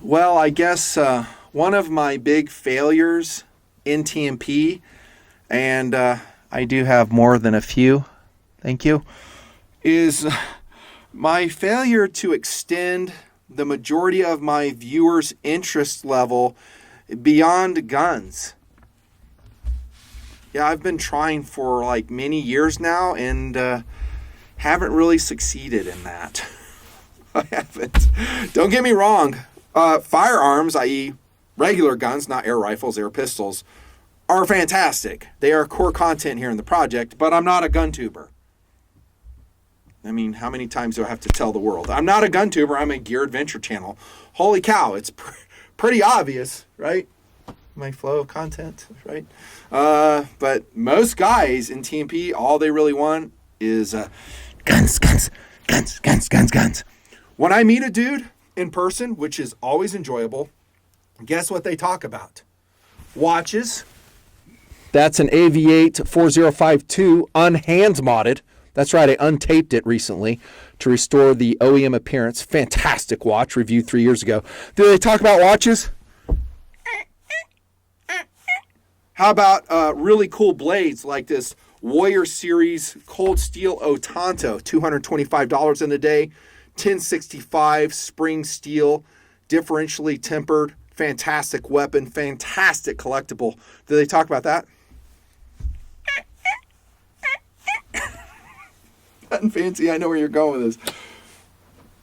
Well, I guess one of my big failures in TMP, and I do have more than a few, thank you, is my failure to extend the majority of my viewers' interest level beyond guns. Yeah, I've been trying for like many years now and haven't really succeeded in that. I haven't. Don't get me wrong. Firearms, i.e. regular guns, not air rifles, air pistols, are fantastic. They are core content here in the project, but I'm not a gun tuber. I mean, how many times do I have to tell the world? I'm not a gun tuber, I'm a Gear Adventure channel. Holy cow, it's pretty obvious, right? My flow of content, right? But most guys in TMP, all they really want is guns. When I meet a dude in person, which is always enjoyable, guess what they talk about? Watches. That's an AV8 4052 unhands modded. That's right, I untaped it recently to restore the OEM appearance. Fantastic watch, reviewed 3 years ago. Do they talk about watches? How about really cool blades like this Warrior Series Cold Steel Otanto, $225 in a day, 1065 spring steel, differentially tempered, fantastic weapon, fantastic collectible. Do they talk about that? Nothing fancy, I know where you're going with this.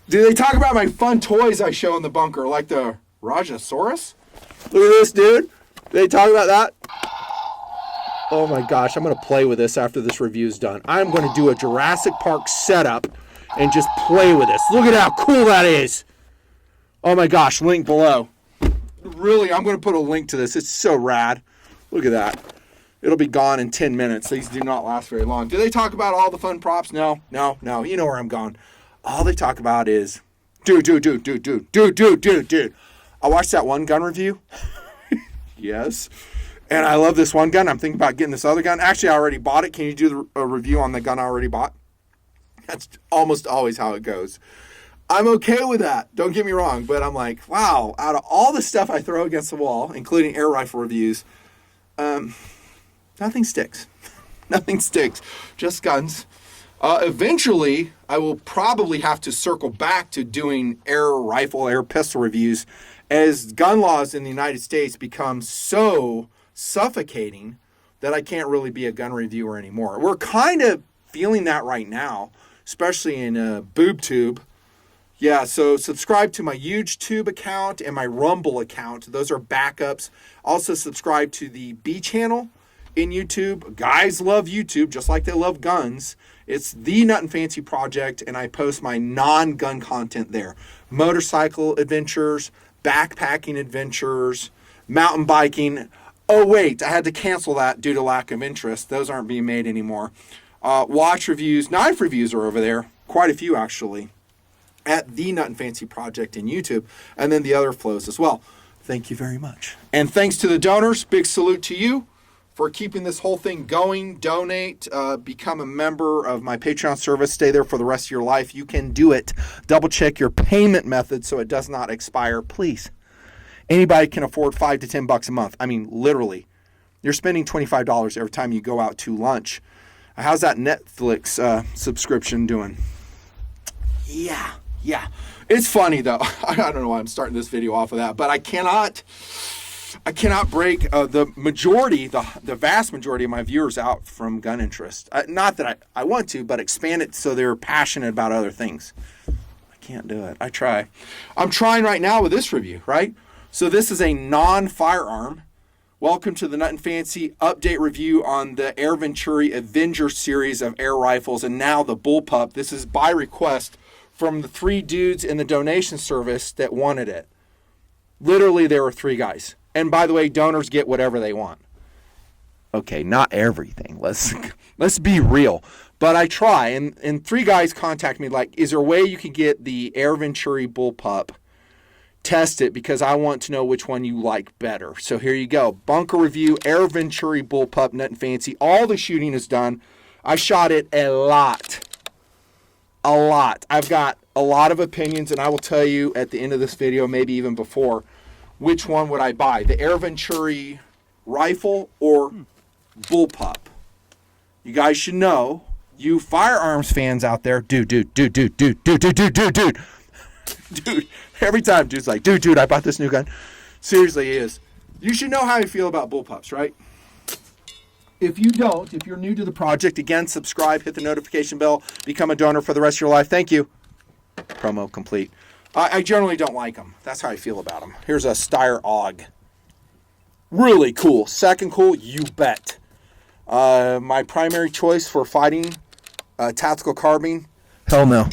Do they talk about my fun toys I show in the bunker, like the Rajasaurus? Look at this, dude. Do they talk about that? Oh my gosh, I'm going to play with this after this review is done. I'm going to do a Jurassic Park setup and just play with this. Look at how cool that is. Oh my gosh, link below. Really, I'm going to put a link to this. It's so rad. Look at that. It'll be gone in 10 minutes. These do not last very long. Do they talk about all the fun props? No. You know where I'm going. All they talk about is, dude. I watched that one gun review. Yes. And I love this one gun. I'm thinking about getting this other gun. Actually, I already bought it. Can you do a review on the gun I already bought? That's almost always how it goes. I'm okay with that. Don't get me wrong. But I'm like, wow, out of all the stuff I throw against the wall, including air rifle reviews, nothing sticks. Nothing sticks. Just guns. Eventually, I will probably have to circle back to doing air rifle, air pistol reviews as gun laws in the United States become so suffocating that I can't really be a gun reviewer anymore. We're kind of feeling that right now, especially in BoobTube. Yeah, so subscribe to my YouTube account and my Rumble account. Those are backups. Also subscribe to the B channel in YouTube. Guys love YouTube just like they love guns. It's the Nut and Fancy Project, and I post my non-gun content there. Motorcycle adventures, backpacking adventures, mountain biking. Oh, wait, I had to cancel that due to lack of interest. Those aren't being made anymore. Watch reviews, knife reviews are over there. Quite a few, actually, at the Nut and Fancy Project in YouTube, and then the other flows as well. Thank you very much. And thanks to the donors. Big salute to you for keeping this whole thing going. Donate, become a member of my Patreon service. Stay there for the rest of your life. You can do it. Double check your payment method so it does not expire, please. Anybody can afford $5 to $10 a month. I mean, literally. You're spending $25 every time you go out to lunch. How's that Netflix subscription doing? Yeah. It's funny, though. I don't know why I'm starting this video off of that, but I cannot break the vast majority of my viewers out from gun interest. Not that I want to, but expand it so they're passionate about other things. I can't do it. I try. I'm trying right now with this review, right? So this is a non-firearm. Welcome to the Nut and Fancy update review on the Air Venturi Avenger series of air rifles and now the Bullpup. This is by request from the 3 dudes in the donation service that wanted it. Literally, there were 3 guys. And by the way, donors get whatever they want. Okay, not everything. Let's be real. But I try. And 3 guys contact me like, is there a way you can get the Air Venturi Bullpup? Test it because I want to know which one you like better. So here you go. Bunker review, Air Venturi Bullpup, Nut and Fancy. All the shooting is done. I shot it a lot. I've got a lot of opinions, and I will tell you at the end of this video, maybe even before, which one would I buy, the Air Venturi rifle or Bullpup? You guys should know, you firearms fans out there, dude, every time dude's like, dude, I bought this new gun. Seriously, he is. You should know how you feel about Bullpups, right? If you don't, if you're new to the project, again, subscribe, hit the notification bell, become a donor for the rest of your life. Thank you. Promo complete. I generally don't like them. That's how I feel about them. Here's a Steyr AUG. Really cool. Second cool, you bet. My primary choice for fighting tactical carbine, hell no.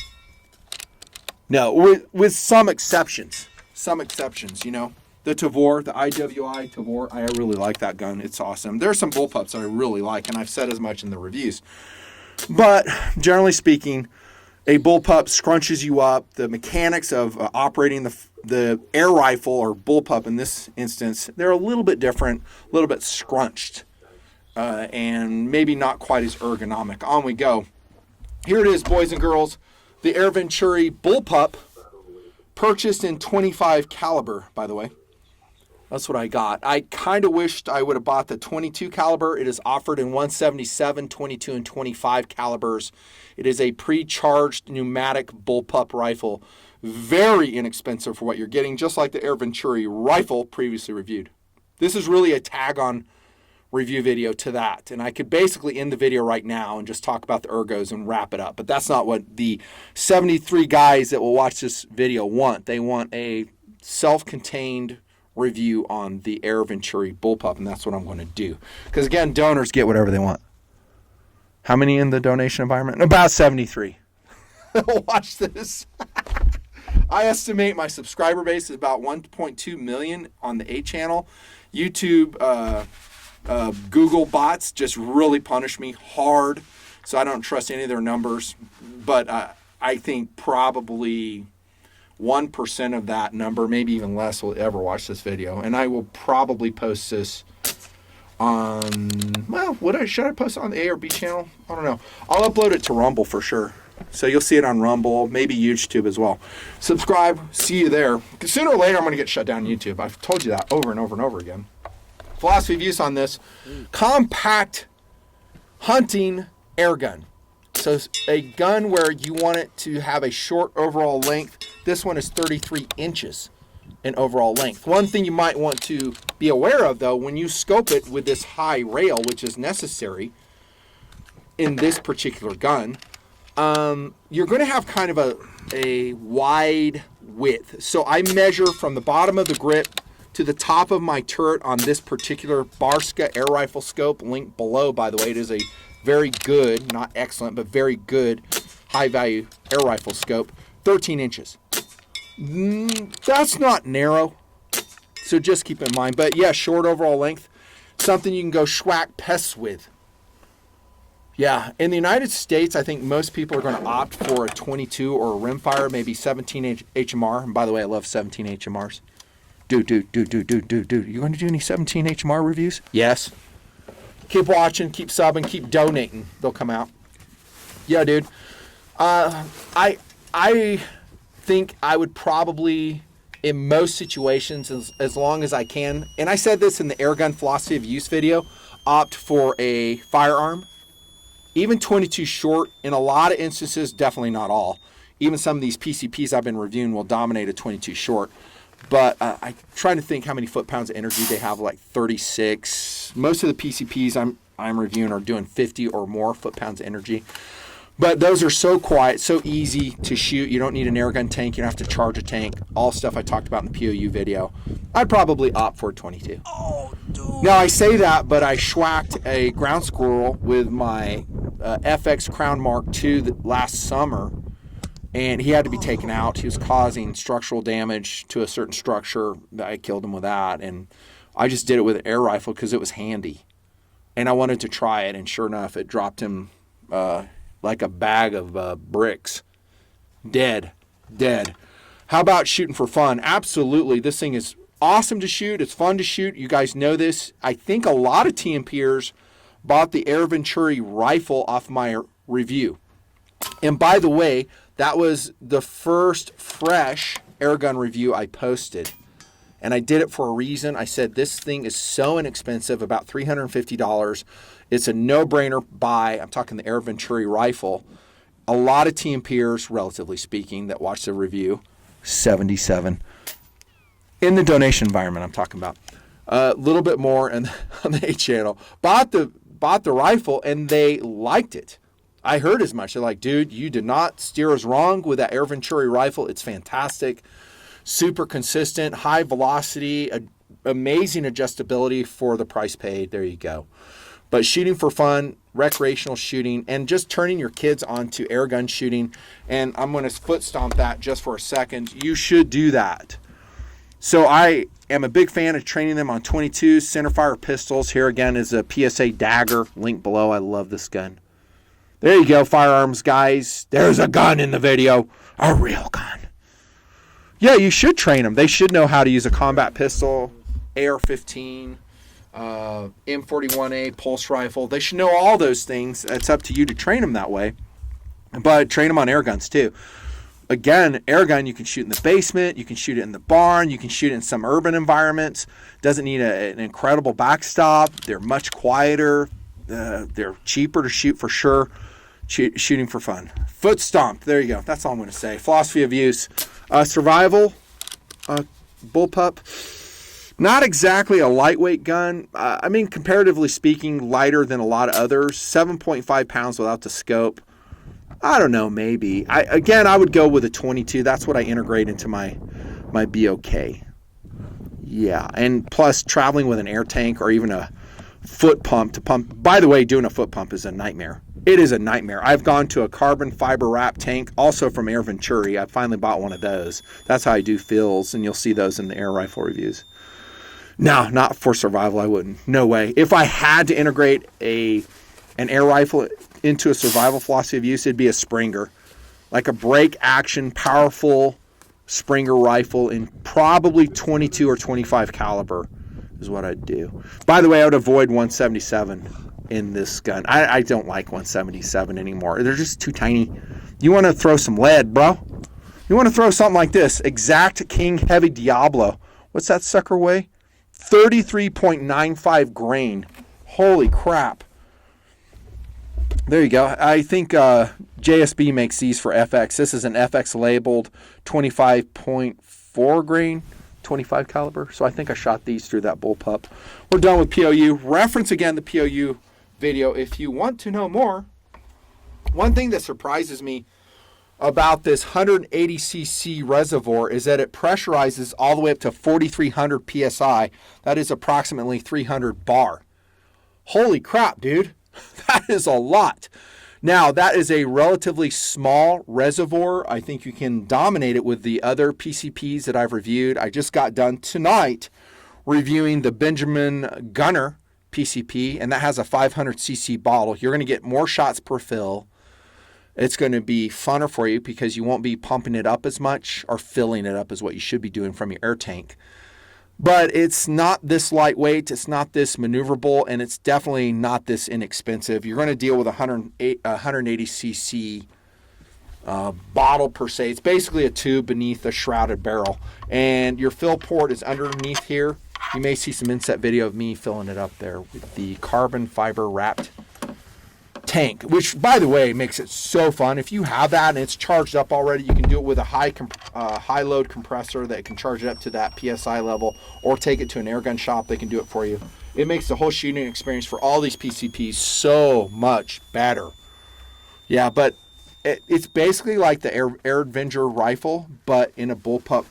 No, with some exceptions. Some exceptions, you know. The Tavor, the IWI Tavor, I really like that gun. It's awesome. There are some bullpups that I really like, and I've said as much in the reviews. But generally speaking, a bullpup scrunches you up. The mechanics of operating the air rifle or bullpup in this instance, they're a little bit different, a little bit scrunched, and maybe not quite as ergonomic. On we go. Here it is, boys and girls. The Air Venturi bullpup, purchased in .25 caliber, by the way. That's what I got. I kind of wished I would have bought the .22 caliber. It is offered in 177, 22, and 25 calibers. It is a pre-charged pneumatic bullpup rifle. Very inexpensive for what you're getting, just like the Air Venturi rifle previously reviewed. This is really a tag-on review video to that. And I could basically end the video right now and just talk about the ergos and wrap it up. But that's not what the 73 guys that will watch this video want. They want a self-contained review on the Air Venturi bullpup, and that's what I'm going to do. Because again, donors get whatever they want. How many in the donation environment? About 73. Watch this. I estimate my subscriber base is about 1.2 million on the 8 channel. YouTube, Google bots just really punish me hard, so I don't trust any of their numbers. But I think probably 1% of that number, maybe even less, will ever watch this video. And I will probably post this on, well, should I post it on the A or B channel? I don't know. I'll upload it to Rumble for sure. So you'll see it on Rumble, maybe YouTube as well. Subscribe. See you there. Because sooner or later, I'm going to get shut down YouTube. I've told you that over and over and over again. Philosophy of use on this. Compact hunting air gun. So a gun where you want it to have a short overall length. This one is 33 inches in overall length. One thing you might want to be aware of, though, when you scope it with this high rail, which is necessary in this particular gun, you're going to have kind of a wide width. So I measure from the bottom of the grip to the top of my turret on this particular Barska air rifle scope, linked below, by the way. It is a very good, not excellent, but very good high-value air rifle scope, 13 inches. That's not narrow, so just keep in mind. But yeah, short overall length, something you can go schwack pests with. Yeah, in the United States, I think most people are going to opt for a 22 or a rimfire, maybe 17 HMR. And by the way, I love 17 HMRs. Dude, you going to do any 17 HMR reviews? Yes. Keep watching, keep subbing, keep donating. They'll come out. Yeah, dude. I think I would probably, in most situations, as long as I can, and I said this in the airgun philosophy of use video, opt for a firearm. Even 22 short, in a lot of instances, definitely not all. Even some of these PCPs I've been reviewing will dominate a 22 short. But I'm trying to think how many foot-pounds of energy they have, like 36. Most of the PCPs I'm reviewing are doing 50 or more foot-pounds of energy. But those are so quiet, so easy to shoot. You don't need an airgun tank. You don't have to charge a tank. All stuff I talked about in the POU video. I'd probably opt for a 22. Oh, dude. Now, I say that, but I schwacked a ground squirrel with my FX Crown Mark II last summer. And he had to be taken out. He was causing structural damage to a certain structure. I killed him with that. And I just did it with an air rifle because it was handy. And I wanted to try it. And sure enough, it dropped him like a bag of bricks. Dead. How about shooting for fun? Absolutely. This thing is awesome to shoot. It's fun to shoot. You guys know this. I think a lot of TMPers bought the Air Venturi rifle off my review. And by the way, That was the first fresh airgun review I posted. And I did it for a reason. I said this thing is so inexpensive, about $350. It's a no-brainer buy. I'm talking the Air Venturi rifle. A lot of team peers, relatively speaking, that watched the review, 77. In the donation environment I'm talking about. A little bit more on the A channel. Bought the rifle, and they liked it. I heard as much. They're like, dude, you did not steer us wrong with that Air Venturi rifle. It's fantastic. Super consistent, high velocity, amazing adjustability for the price paid. There you go. But shooting for fun, recreational shooting, and just turning your kids onto air gun shooting. And I'm going to foot stomp that just for a second. You should do that. So I am a big fan of training them on 22 centerfire pistols. Here again is a PSA Dagger. Link below. I love this gun. There you go, firearms guys. There's a gun in the video. A real gun. Yeah, you should train them. They should know how to use a combat pistol, AR-15, M41A, pulse rifle. They should know all those things. It's up to you to train them that way. But train them on air guns too. Again, air gun you can shoot in the basement. You can shoot it in the barn. You can shoot it in some urban environments. Doesn't need an incredible backstop. They're much quieter. They're cheaper to shoot for sure. Shooting for fun. Foot stomp. There you go. That's all I'm going to say. Philosophy of use. Survival. Bullpup. Not exactly a lightweight gun. I mean, comparatively speaking, lighter than a lot of others. 7.5 pounds without the scope. I don't know, maybe. I would go with a 22. That's what I integrate into my BOK. Yeah, and plus traveling with an air tank or even a foot pump to pump. By the way, doing a foot pump is a nightmare. It is a nightmare. I've gone to a carbon fiber wrap tank, also from Air Venturi. I finally bought one of those. That's how I do fills, and you'll see those in the air rifle reviews. No, not for survival. I wouldn't. No way. If I had to integrate an air rifle into a survival philosophy of use, it'd be a Springer. Like a break action, powerful Springer rifle in probably 22 or 25 caliber is what I'd do. By the way, I would avoid 177 in this gun. I don't like 177 anymore. They're just too tiny. You want to throw some lead, bro. You want to throw something like this. Exact King Heavy Diablo. What's that sucker weigh? 33.95 grain. Holy crap. There you go. I think JSB makes these for FX. This is an FX labeled 25.4 grain, 25 caliber. So I think I shot these through that Bullpup. We're done with POU. Reference again the POU video if you want to know more. One thing that surprises me about this 180cc reservoir is that it pressurizes all the way up to 4,300 psi. That is approximately 300 bar. Holy crap, dude. That is a lot. Now, that is a relatively small reservoir. I think you can dominate it with the other PCPs that I've reviewed. I just got done tonight reviewing the Benjamin Gunner PCP, and that has a 500cc bottle. You're going to get more shots per fill. It's going to be funner for you because you won't be pumping it up as much, or filling it up is what you should be doing from your air tank. But it's not this lightweight, it's not this maneuverable, and it's definitely not this inexpensive. You're going to deal with a 180cc bottle per se. It's basically a tube beneath a shrouded barrel. And your fill port is underneath here. You may see some inset video of me filling it up there with the carbon fiber wrapped tank, which, by the way, makes it so fun. If you have that and it's charged up already, you can do it with a high load compressor that can charge it up to that PSI level, or take it to an airgun shop. They can do it for you. It makes the whole shooting experience for all these PCPs so much better. Yeah, but it's basically like the Air Avenger rifle, but in a Bullpup.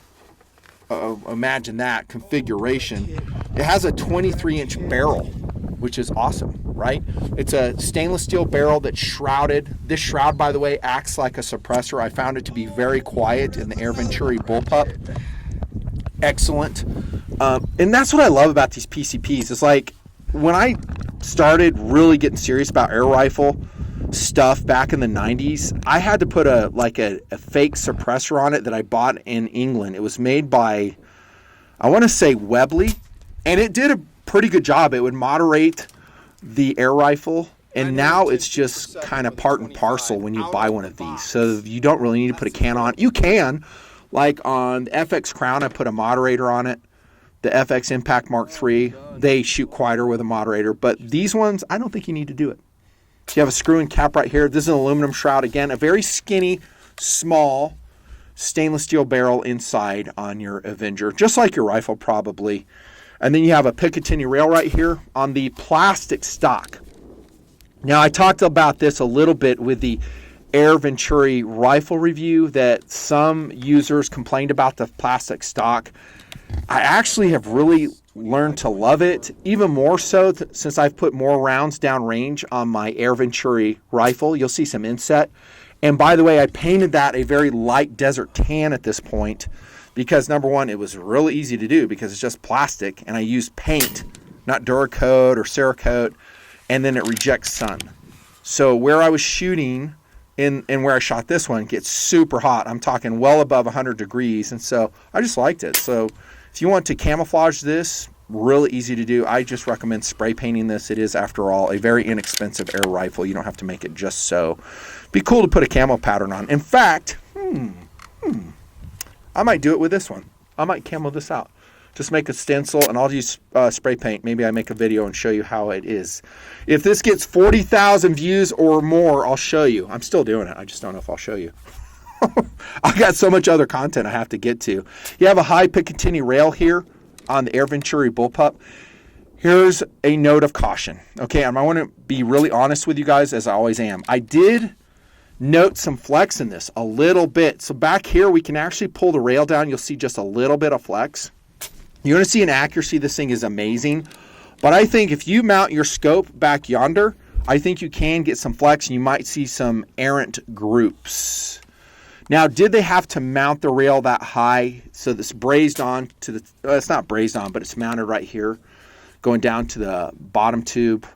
Imagine that configuration. It has a 23-inch barrel, which is awesome, right? It's a stainless steel barrel that's shrouded. This shroud, by the way, acts like a suppressor. I found it to be very quiet in the Air Venturi Bullpup. Excellent. And that's what I love about these PCPs. It's like when I started really getting serious about air rifle stuff back in the 90s, I had to put a fake suppressor on it that I bought in England. It was made by, I want to say, Webley, and it did a pretty good job. It would moderate the air rifle And now it's just kind of part and parcel when you buy one of these. So you don't really need to put a can on. You can, like on the FX Crown, I put a moderator on it. The FX Impact Mark III, they shoot quieter with a moderator. But these ones, I don't think you need to do it. You have a screw and cap right here. This is an aluminum shroud. Again, a very skinny, small stainless steel barrel inside on your Avenger, just like your rifle probably. And then you have a Picatinny rail right here on the plastic stock. Now, I talked about this a little bit with the Air Venturi rifle review, that some users complained about the plastic stock. I actually have really learned to love it, even more so since I've put more rounds downrange on my Air Venturi rifle. You'll see some inset. And by the way, I painted that a very light desert tan at this point because, number one, it was really easy to do because it's just plastic, and I used paint, not Duracoat or Cerakote, and then it rejects sun. So where I was shooting and where I shot this one gets super hot. I'm talking well above 100 degrees, and so I just liked it. So if you want to camouflage this, really easy to do. I just recommend spray painting this. It is, after all, a very inexpensive air rifle. You don't have to make it just so. Be cool to put a camo pattern on. In fact, I might do it with this one. I might camo this out. Just make a stencil, and I'll use spray paint. Maybe I make a video and show you how it is. If this gets 40,000 views or more, I'll show you. I'm still doing it. I just don't know if I'll show you. I got so much other content I have to get to. You have a high Picatinny rail here on the Air Venturi Bullpup. Here's a note of caution. Okay, and I want to be really honest with you guys, as I always am. I did note some flex in this, a little bit. So back here, we can actually pull the rail down. You'll see just a little bit of flex. You're going to see an accuracy. This thing is amazing. But I think if you mount your scope back yonder, I think you can get some flex, and you might see some errant groups. Now, did they have to mount the rail that high so this brazed on to the, it's not brazed on, but it's mounted right here, going down to the bottom tube?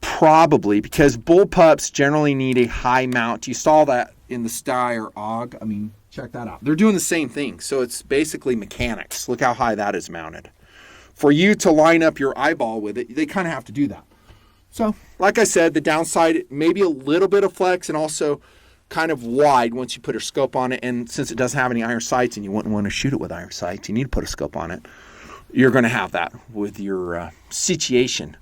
Probably, because bullpups generally need a high mount. You saw that in the Sty or AUG. I mean, check that out. They're doing the same thing. So it's basically mechanics. Look how high that is mounted. For you to line up your eyeball with it, they kind of have to do that. So, like I said, the downside, maybe a little bit of flex, and also kind of wide once you put a scope on it. And since it doesn't have any iron sights, and you wouldn't want to shoot it with iron sights, you need to put a scope on it. You're going to have that with your situation.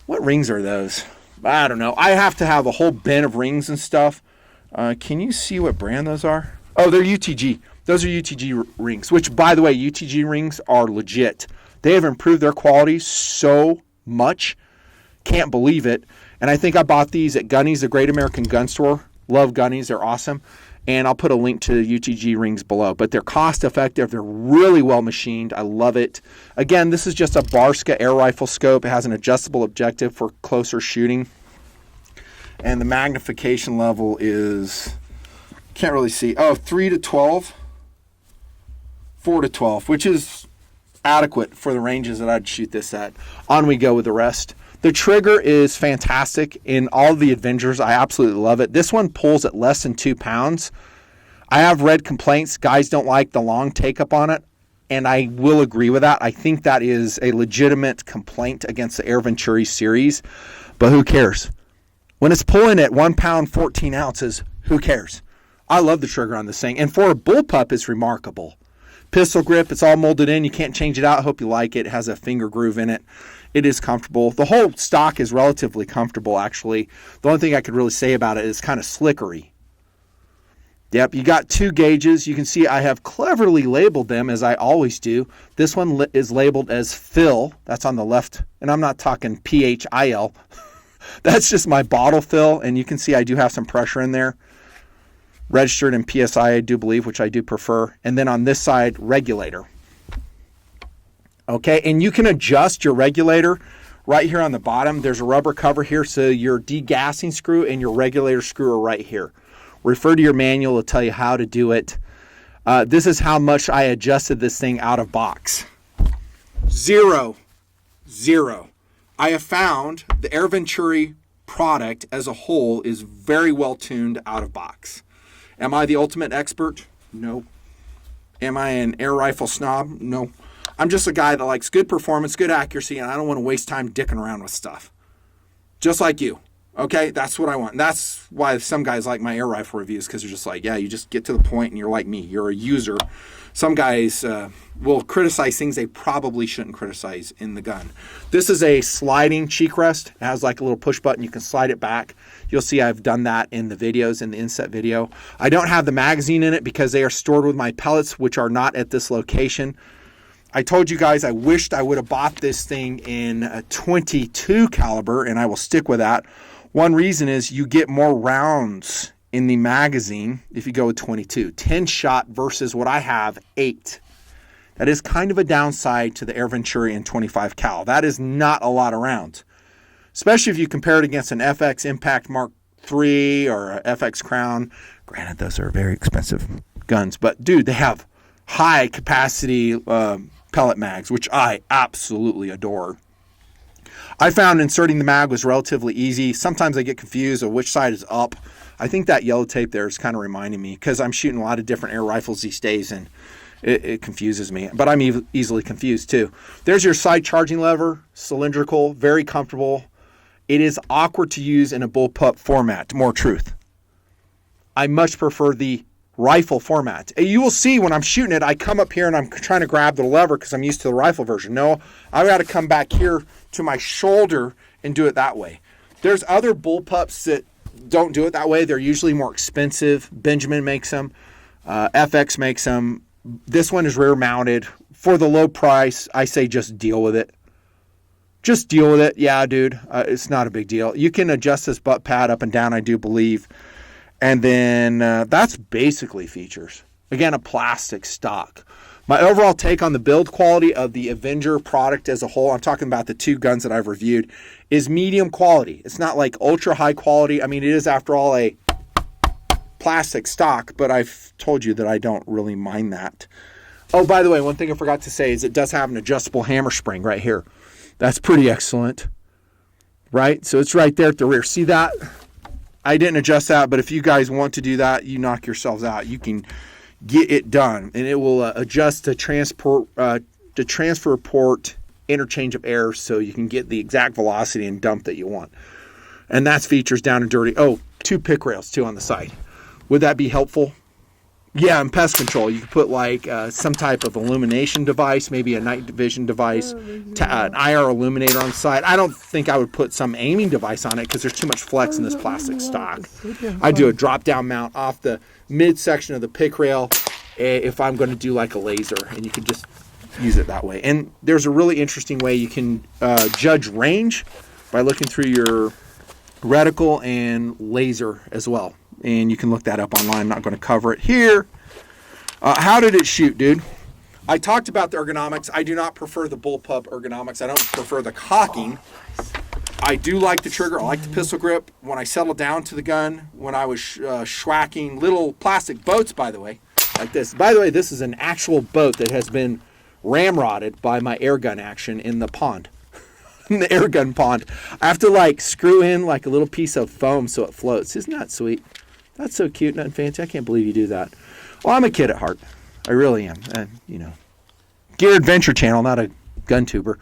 What rings are those? I don't know. I have to have a whole bin of rings and stuff. Can you see what brand those are? Oh, they're UTG. Those are UTG rings, which, by the way, UTG rings are legit. They have improved their quality so much. Can't believe it. And I think I bought these at Gunny's, the Great American Gun Store. Love Gunny's. They're awesome. And I'll put a link to the UTG rings below. But they're cost effective. They're really well machined. I love it. Again, this is just a Barska air rifle scope. It has an adjustable objective for closer shooting. And the magnification level is, can't really see. Oh, 3 to 12. 4 to 12, which is adequate for the ranges that I'd shoot this at. On we go with the rest. The trigger is fantastic. In all of the Avengers, I absolutely love it. This one pulls at less than 2 pounds. I have read complaints. Guys don't like the long take-up on it, and I will agree with that. I think that is a legitimate complaint against the Air Venturi series, but who cares? When it's pulling at 1 pound, 14 ounces, who cares? I love the trigger on this thing, and for a bullpup, it's remarkable. Pistol grip, it's all molded in. You can't change it out. I hope you like it. It has a finger groove in it. It is comfortable. The whole stock is relatively comfortable, actually. The only thing I could really say about it is kind of slickery. Yep, you got 2 gauges. You can see I have cleverly labeled them, as I always do. This one is labeled as fill. That's on the left. And I'm not talking PHIL. That's just my bottle fill. And you can see I do have some pressure in there. Registered in PSI, I do believe, which I do prefer. And then on this side, regulator. Okay, and you can adjust your regulator right here on the bottom. There's a rubber cover here, so your degassing screw and your regulator screw are right here. Refer to your manual to tell you how to do it. This is how much I adjusted this thing out of box. 0. I have found the Air Venturi product as a whole is very well tuned out of box. Am I the ultimate expert? No. Am I an air rifle snob? No. I'm just a guy that likes good performance, good accuracy, and I don't want to waste time dicking around with stuff. Just like you. Okay, that's what I want. And that's why some guys like my air rifle reviews, because they're just like, yeah, you just get to the point and you're like me. You're a user. Some guys will criticize things they probably shouldn't criticize in the gun. This is a sliding cheek rest. It has like a little push button. You can slide it back. You'll see I've done that in the videos, in the inset video. I don't have the magazine in it because they are stored with my pellets, which are not at this location. I told you guys I wished I would have bought this thing in a 22 caliber, and I will stick with that. One reason is you get more rounds in the magazine if you go with 22. 10 shot versus what I have, 8. That is kind of a downside to the Air Venturi in 25 cal. That is not a lot of rounds, especially if you compare it against an FX Impact Mark III or a FX Crown. Granted, those are very expensive guns, but dude, they have high capacity pellet mags, which I absolutely adore. I found inserting the mag was relatively easy. Sometimes I get confused of which side is up. I think that yellow tape there is kind of reminding me because I'm shooting a lot of different air rifles these days, and it confuses me. But I'm easily confused too. There's your side charging lever, cylindrical, very comfortable. It is awkward to use in a bullpup format, more truth. I much prefer the rifle format. You will see when I'm shooting it, I come up here and I'm trying to grab the lever because I'm used to the rifle version. No, I've got to come back here to my shoulder and do it that way. There's other bullpups that don't do it that way. They're usually more expensive. Benjamin makes them. FX makes them. This one is rear mounted. For the low price, I say just deal with it. Just deal with it. Yeah, dude, it's not a big deal. You can adjust this butt pad up and down, I do believe. And then that's basically features. Again, a plastic stock. My overall take on the build quality of the Avenger product as a whole, I'm talking about the 2 guns that I've reviewed, is medium quality. It's not like ultra high quality. I mean, it is after all a plastic stock, but I've told you that I don't really mind that. Oh, by the way, one thing I forgot to say is it does have an adjustable hammer spring right here. That's pretty excellent, right? So it's right there at the rear. See that? I didn't adjust that, but if you guys want to do that, you knock yourselves out. You can get it done, and it will adjust the transfer port interchange of air so you can get the exact velocity and dump that you want. And that's features down and dirty. Oh, 2 pick rails too on the side. Would that be helpful? Yeah, and pest control. You could put like some type of illumination device, maybe a night vision device, an IR illuminator on the side. I don't think I would put some aiming device on it because there's too much flex in this plastic stock. I do a drop-down mount off the midsection of the pick rail if I'm going to do like a laser, and you could just use it that way. And there's a really interesting way you can judge range by looking through your reticle and laser as well. And you can look that up online. I'm not going to cover it here. How did it shoot, dude? I talked about the ergonomics. I do not prefer the bullpup ergonomics. I don't prefer the cocking. I do like the trigger. I like the pistol grip. When I settled down to the gun, when I was schwacking little plastic boats, by the way, like this. By the way, this is an actual boat that has been ramrodded by my air gun action in the pond. In the air gun pond. I have to like screw in like a little piece of foam so it floats. Isn't that sweet? That's so cute, nothing fancy. I can't believe you do that. Well, I'm a kid at heart. I really am. You know, Gear Adventure channel, not a gun tuber.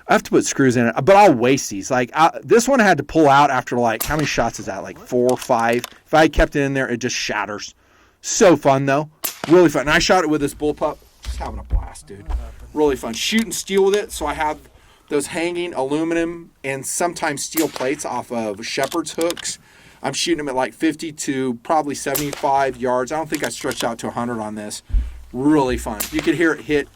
I have to put screws in it, but I'll waste these. Like this one I had to pull out after like, how many shots is that? Like 4 or 5. If I kept it in there, it just shatters. So fun though. Really fun. And I shot it with this bullpup. Just having a blast, dude. Really fun. Shooting steel with it. So I have those hanging aluminum and sometimes steel plates off of shepherd's hooks. I'm shooting them at like 50 to probably 75 yards. I don't think I stretched out to 100 on this. Really fun. You could hear it hit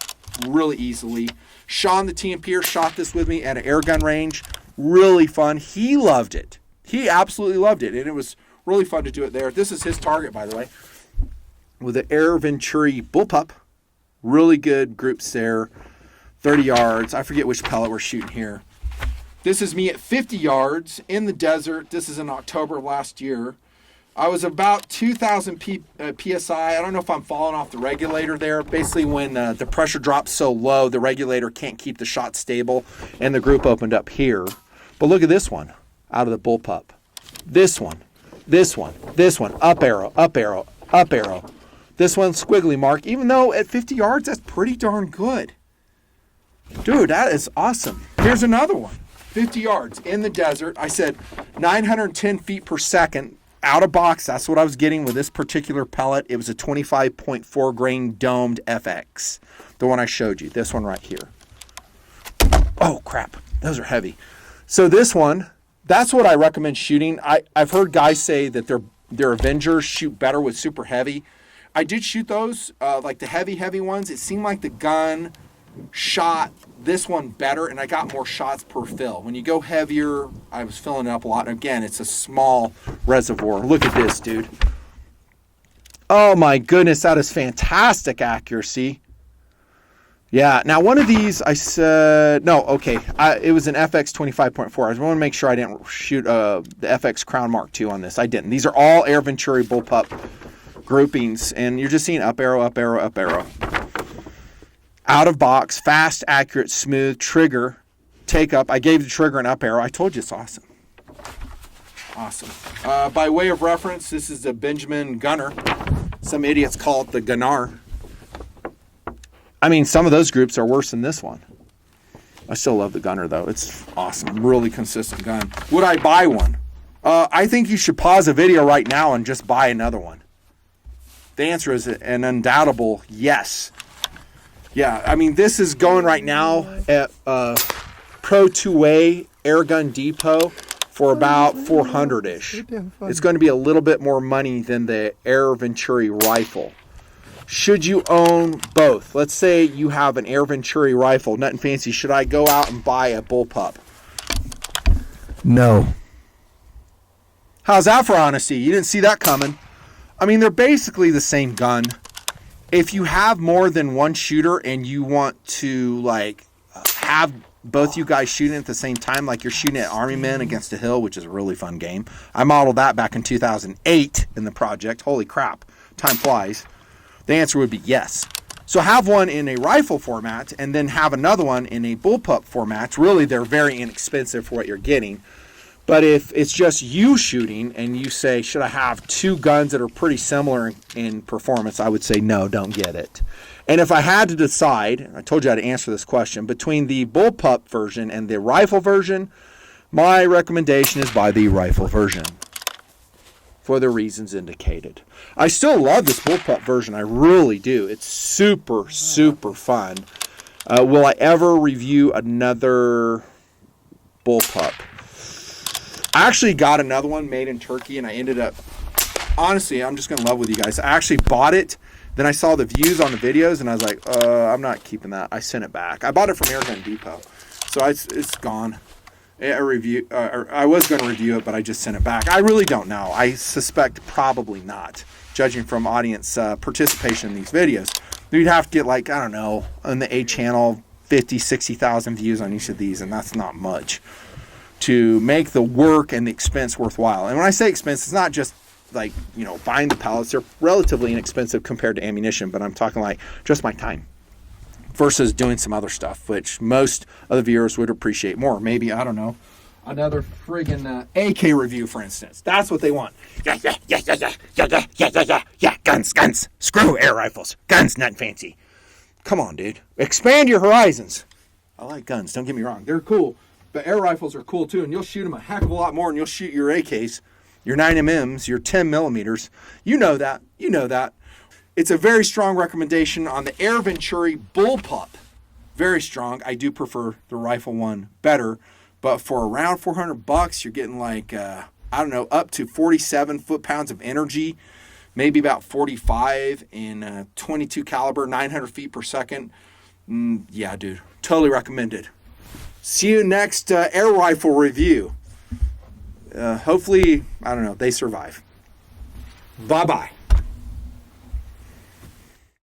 really easily. Sean, the TMPer, shot this with me at an air gun range. Really fun. He loved it. He absolutely loved it. And it was really fun to do it there. This is his target, by the way, with the Air Venturi Bullpup. Really good groups there. 30 yards. I forget which pellet we're shooting here. This is me at 50 yards in the desert. This is in October of last year. I was about 2,000 PSI. I don't know if I'm falling off the regulator there. Basically, when the pressure drops so low, the regulator can't keep the shot stable, and the group opened up here. But look at this one out of the bullpup. This one, this one, this one. Up arrow, up arrow, up arrow. This one, squiggly mark. Even though at 50 yards, that's pretty darn good. Dude, that is awesome. Here's another one. 50 yards in the desert. I said 910 feet per second out of box. That's what I was getting with this particular pellet. It was a 25.4 grain domed FX. The one I showed you. This one right here. Oh, crap. Those are heavy. So this one, that's what I recommend shooting. I've heard guys say that their Avengers shoot better with super heavy. I did shoot those, like the heavy ones. It seemed like the gun shot this one better, and I got more shots per fill. When you go heavier, I was filling it up a lot. And again, it's a small reservoir. Look at this, dude. Oh my goodness, that is fantastic accuracy. Yeah, now one of these I said, no, okay, it was an FX 25.4. I want to make sure I didn't shoot the FX Crown Mark II on this. I didn't. These are all Air Venturi Bullpup groupings, and you're just seeing up arrow, up arrow, up arrow. Out of box, fast, accurate, smooth, trigger, take up. I gave the trigger an up arrow. I told you it's awesome. Awesome. By way of reference, this is a Benjamin Gunner. Some idiots call it the Gunnar. I mean, some of those groups are worse than this one. I still love the Gunner, though. It's awesome. Really consistent gun. Would I buy one? I think you should pause the video right now and just buy another one. The answer is an undoubtable yes. Yeah, I mean, this is going right now at Pro 2A Airgun Depot for about $400-ish. It's going to be a little bit more money than the Air Venturi rifle. Should you own both? Let's say you have an Air Venturi rifle, nothing fancy. Should I go out and buy a Bullpup? No. How's that for honesty? You didn't see that coming. I mean, they're basically the same gun. If you have more than one shooter and you want to like have both you guys shooting at the same time, like you're shooting at Army Men Against a Hill, which is a really fun game. I modeled that back in 2008 in the project. Holy crap, time flies. The answer would be yes. So have one in a rifle format and then have another one in a bullpup format. Really, they're very inexpensive for what you're getting. But if it's just you shooting and you say, should I have two guns that are pretty similar in performance, I would say no, don't get it. And if I had to decide, I told you how to answer this question, between the bullpup version and the rifle version, my recommendation is buy the rifle version for the reasons indicated. I still love this bullpup version. I really do. It's super, super fun. Will I ever review another bullpup? I actually got another one made in Turkey, and I ended up, honestly, I'm just going to love with you guys. I actually bought it. Then I saw the views on the videos, and I was like, I'm not keeping that. I sent it back. I bought it from Airgun Depot. So it's gone. I was going to review it, but I just sent it back. I really don't know. I suspect probably not, judging from audience participation in these videos. You'd have to get, like, I don't know, on the A channel, 50, 60,000 views on each of these, and that's not much to make the work and the expense worthwhile. And when I say expense, it's not just like, you know, buying the pellets. They're relatively inexpensive compared to ammunition, but I'm talking like just my time versus doing some other stuff, which most of the viewers would appreciate more. Maybe, I don't know, another friggin' AK review, for instance. That's what they want. Yeah, guns. Screw air rifles. Guns, not fancy. Come on, dude. Expand your horizons. I like guns, don't get me wrong. They're cool. But air rifles are cool too, and you'll shoot them a heck of a lot more than you'll shoot your AKs, your 9mm, your 10 millimeters. You know that. It's a very strong recommendation on the Air Venturi Bullpup. Very strong. I do prefer the rifle one better, but for around $400, you're getting like, I don't know, up to 47 foot-pounds of energy, maybe about 45 in 22 caliber, 900 feet per second. Yeah, dude, totally recommended. See you next air rifle review. Hopefully, I don't know, they survive. Bye-bye.